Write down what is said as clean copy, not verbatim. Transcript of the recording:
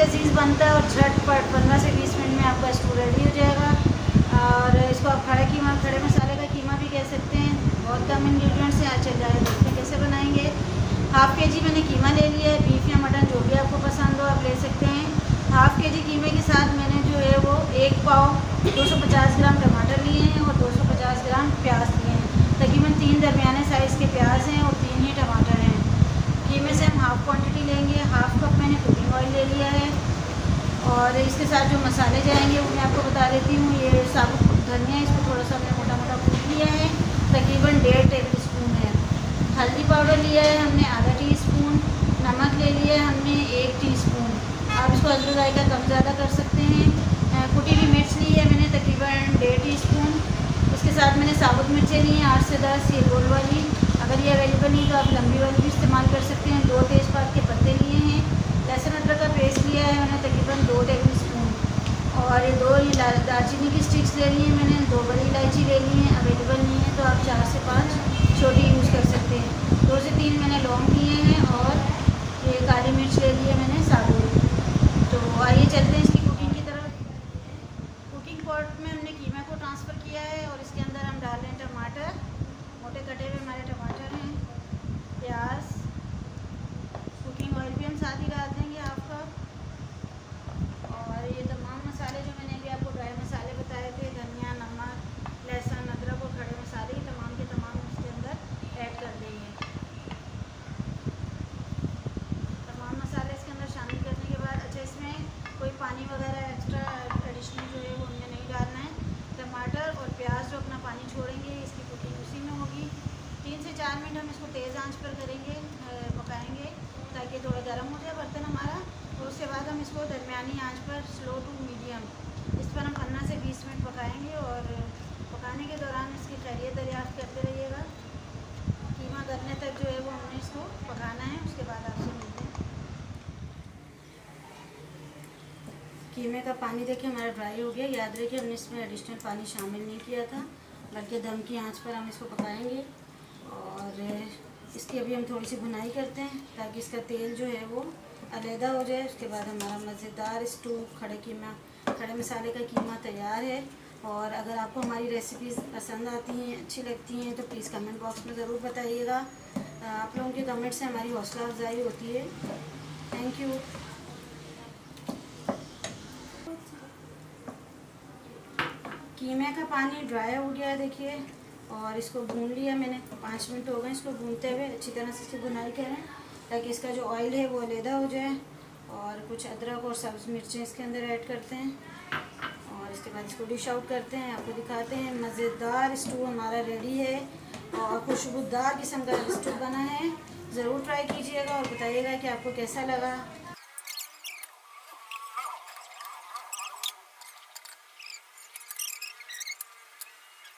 लजीज बनता है और झटपट 15 से 20 मिनट में आपका स्टू रेडी हो जाएगा। और इसको आप खड़े मसाले का कीमा भी कह सकते हैं। बहुत कम इंग्रेडिएंट्स से आज चल जाए देखते हैं कैसे बनाएंगे। हाफ़ के जी मैंने कीमा ले लिया है, बीफ या मटन जो भी आपको पसंद हो आप ले सकते हैं। हाफ़ के जी कीमे के साथ मैंने जो है वो 1 पाव 250 ग्राम टमाटर लिए हैं और 250 ग्राम प्याज लिए हैं। तकरीबन 3 दरमियाने साइज़ के प्याज हैं और 3 ही टमाटर हैं। कीमे से हम हाफ़ क्वांटिटी लेंगे। हाफ़ कप मैंने कुकिंग ऑयल ले लिया है और इसके साथ जो मसाले जाएंगे वो मैं आपको बता देती हूँ। ये साबुत धनिया, इसको थोड़ा सा मैंने मोटा मोटा कूट लिया है, तकरीबन 1.5 टेबल स्पून है। हल्दी पाउडर लिया है हमने आधा टीस्पून। नमक ले लिया है हमने 1 टीस्पून। आप इसको अदरक जायका कम ज़्यादा कर सकते हैं। कुटी हुई मिर्च ली है मैंने तकरीबन 1.5 टीस्पून। इसके साथ मैंने साबुत मिर्चें ली हैं 8 से 10, ये गोल वाली। अगर ये अवेलेबल नहीं तो आप लंबी वाली भी इस्तेमाल कर सकते हैं। 2 तेज़पात के पत्ते लिए हैं। लहसुन अदरक का पेस्ट लिया है मैंने तकरीबन 2 टेबल स्पून। और ये 2 दालचीनी की स्टिक्स ले ली हैं मैंने। 2 बड़ी इलायची ले ली हैं। अवेलेबल नहीं है तो आप 4 से 5 छोटी यूज़ कर सकते हैं। 2 से 3 मैंने लौंग लिए हैं और ये काली मिर्च ले ली है मैंने साबुत। तो आइए चलते हैं इसकी कुकिंग की तरफ। कुकिंग पॉट में हमने कीमा को ट्रांसफ़र किया है और इसके अंदर हम डाल रहे हैं टमाटर। मोटे कटे हुए हमारे टमाटर हैं, प्याज, कुकिंग ऑयल भी हम साथ ही डाल देंगे आपका। और ये तमाम मसाले जो मैंने अभी आपको ड्राई मसाले बताए थे, धनिया, नमक, लहसुन, अदरक और खड़े मसाले, तमाम के तमाम इसके अंदर ऐड कर देंगे। तमाम मसाले इसके अंदर शामिल करने के बाद अच्छा इसमें कोई पानी वगैरह एक्स्ट्रा एडिशनल जो है वो हमने नहीं डालना है। टमाटर और प्याज जो अपना पानी छोड़ेंगे इसकी कुकिंग उसी में होगी। 3 से 4 मिनट हम इसको तेज़ आंच पर करेंगे, पकाएंगे ताकि थोड़ा गर्म हो जाए बर्तन हमारा। और उसके बाद हम इसको दरमियानी आंच पर स्लो टू मीडियम इस पर हम 15 से 20 मिनट पकाएंगे। और पकाने के दौरान इसकी खैरियत दरियाफ्त करते रहिएगा। कीमा गलने तक जो है वो हमने इसको पकाना है। उसके बाद आपसे मिलते हैं। कीमे का पानी देखिए हमारा ड्राई हो गया। याद रखिए हमने इसमें एडिशनल पानी शामिल नहीं किया था, बल्कि दम की आंच पर हम इसको पकाएंगे। और इसकी अभी हम थोड़ी सी भुनाई करते हैं ताकि इसका तेल जो है वो अलहदा हो जाए। उसके बाद हमारा मज़ेदार स्टू खड़े मसाले का कीमा तैयार है। और अगर आपको हमारी रेसिपीज़ पसंद आती हैं, अच्छी लगती हैं तो प्लीज़ कमेंट बॉक्स में ज़रूर बताइएगा। आप लोगों के कमेंट से हमारी हौसला अफजाई होती है। Thank you. कीमे का पानी ड्राई हो गया है देखिए, और इसको भून लिया मैंने। 5 मिनट हो गए इसको भूनते हुए। अच्छी तरह से इसकी भुनाई करें ताकि इसका जो ऑयल है वो अलहदा हो जाए। और कुछ अदरक और सब्ज़ मिर्चें इसके अंदर ऐड करते हैं और इसके बाद इसको डिश आउट करते हैं। आपको दिखाते हैं मज़ेदार स्टू हमारा रेडी है और खुशबूदार किस्म का स्टू बना है। ज़रूर ट्राई कीजिएगा और बताइएगा कि आपको कैसा लगा।